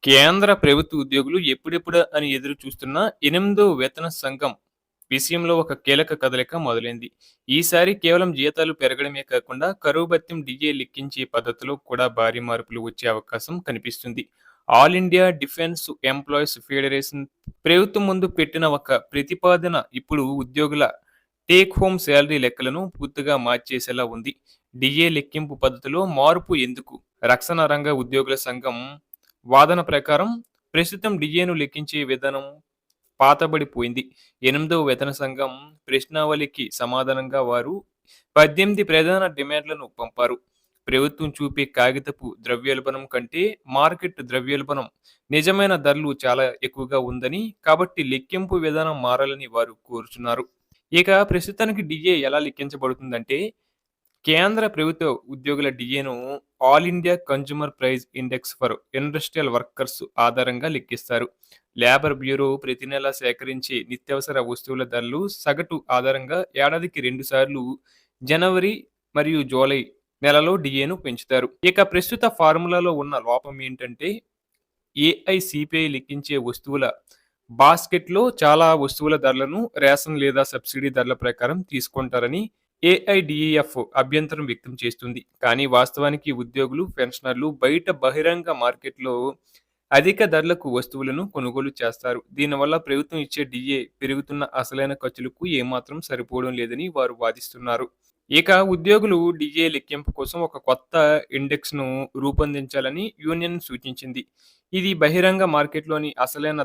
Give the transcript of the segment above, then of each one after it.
కేంద్ర ప్రభుత్వ ఉద్యోగులు ఎప్పుడెప్పుడా అని ఎదురు చూస్తున్న 8వ వేతన సంఘం విషయంలో ఒక కీలక కదలిక మొదలైంది. ఈసారి కేవలం జీతాలు పెరగడమే కాకుండా కరువు భత్యం డిఏ లెక్కించే పద్ధతిలో కూడా భారీ మార్పులు వచ్చే అవకాశం కనిపిస్తుంది. All India defence employees federation ప్రభుత్వం ముందు పెట్టిన ఒక ప్రతిపాదన ఇప్పుడు ఉద్యోగుల టేక్ హోమ్ శాలరీ లెక్కలను పూర్తిగా మార్చేసేలా ఉంది. డిఏ లెక్కింపు పద్ధతిలో మార్పు ఎందుకు? రక్షణ రంగ ఉద్యోగుల సంఘం వాదన ప్రకారం ప్రస్తుతం డిఏను లెక్కించే విధానం పాతబడిపోయింది. 8వ వేతన సంఘం ప్రశ్నావళికి సమాధానంగా వారు 18 ప్రధాన డిమాండ్లను పంపారు. ప్రభుత్వం చూపే కాగితపు ద్రవ్యోల్బణం కంటే మార్కెట్ ద్రవ్యోల్బణం నిజమైన ధరలు చాలా ఎక్కువగా ఉందని, కాబట్టి లెక్కింపు విధానం మారాలని వారు కోరుచున్నారు. ఇక ప్రస్తుతానికి డిఏ ఎలా లెక్కించబడుతుందంటే, కేంద్ర ప్రభుత్వ ఉద్యోగుల డిఏను all India consumer price index for industrial workers ఆధారంగా లెక్కిస్తారు. లేబర్ బ్యూరో ప్రతి నెల సేకరించే నిత్యావసర వస్తువుల ధరలు సగటు ఆధారంగా ఏడాదికి 2 సార్లు జనవరి మరియు జూలై నెలలో డిఏను పెంచుతారు. ఇక ప్రస్తుత ఫార్ములాలో ఉన్న లోపం ఏంటంటే, ఏఐసిపిఐ లెక్కించే వస్తువుల బాస్కెట్‌లో చాలా వస్తువుల ధరలను రేషన్ లేదా సబ్సిడీ ధరల ప్రకారం తీసుకుంటారని ఏఐడిఈఎఫ్ అభ్యంతరం వ్యక్తం చేస్తుంది. కానీ వాస్తవానికి ఉద్యోగులు, పెన్షనర్లు బయట బహిరంగ మార్కెట్‌లో అధిక ధరలకు వస్తువులను కొనుగోలు చేస్తారు. దీనివల్ల ప్రభుత్వం ఇచ్చే డిఏ పెరుగుతున్న అసలైన ఖర్చులకు ఏమాత్రం సరిపోవడం లేదని వారు వాదిస్తున్నారు. ఇక ఉద్యోగులు డిఏ లెక్కింపు కోసం ఒక కొత్త ఇండెక్స్‌ను రూపొందించాలని యూనియన్ సూచించింది. ఇది బహిరంగ మార్కెట్‌లోని అసలైన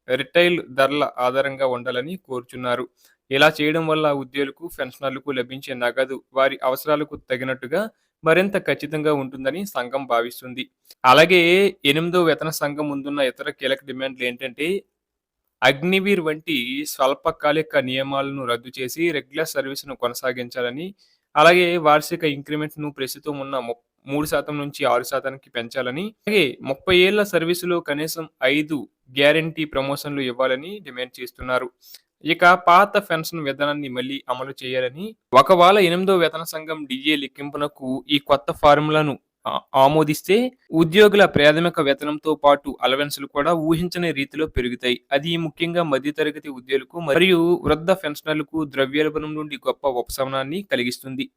రిటైల్ ధరల ఆధారంగా ఉండాలని కోరుచున్నారు. ఇలా చేయడం వల్ల ఉద్యోగులకు, పెన్షనర్లకు లభించే నగదు వారి అవసరాలకు తగినట్టుగా మరింత ఖచ్చితంగా ఉంటుందని సంఘం భావిస్తుంది. అలాగే 8వ వేతన సంఘం ముందున్న ఇతర కీలక డిమాండ్‌లేంటంటే, అగ్నివీర్ వంటి స్వల్పకాలిక నియమాలను రద్దు చేసి రెగ్యులర్ సర్వీస్‌ను కొనసాగించాలని, అలాగే వార్షిక ఇంక్రిమెంట్‌ను ప్రస్తుతం ఉన్న 3% నుంచి 6%కి పెంచాలని, అలాగే 30 ఏళ్ల సర్వీసులో కనీసం 5 గ్యారంటీ ప్రమోషన్‌లు ఇవ్వాలని డిమాండ్ చేస్తున్నారు. ఇక పాత పెన్షన్ విధానాన్ని మళ్ళీ అమలు చేయాలని, ఒకవేళ 8వ వేతన సంఘం డిఏ లెక్కింపునకు ఈ కొత్త ఫార్ములాను ఆమోదిస్తే ఉద్యోగుల ప్రాథమిక వేతనంతో పాటు అలవెన్స్‌లు కూడా ఊహించని రీతిలో పెరుగుతాయి. అది ముఖ్యంగా మధ్యతరగతి ఉద్యోగులకు మరియు వృద్ధ పెన్షనర్లకు ద్రవ్యోల్బణం నుండి గొప్ప ఉపశమనాన్ని కలిగిస్తుంది.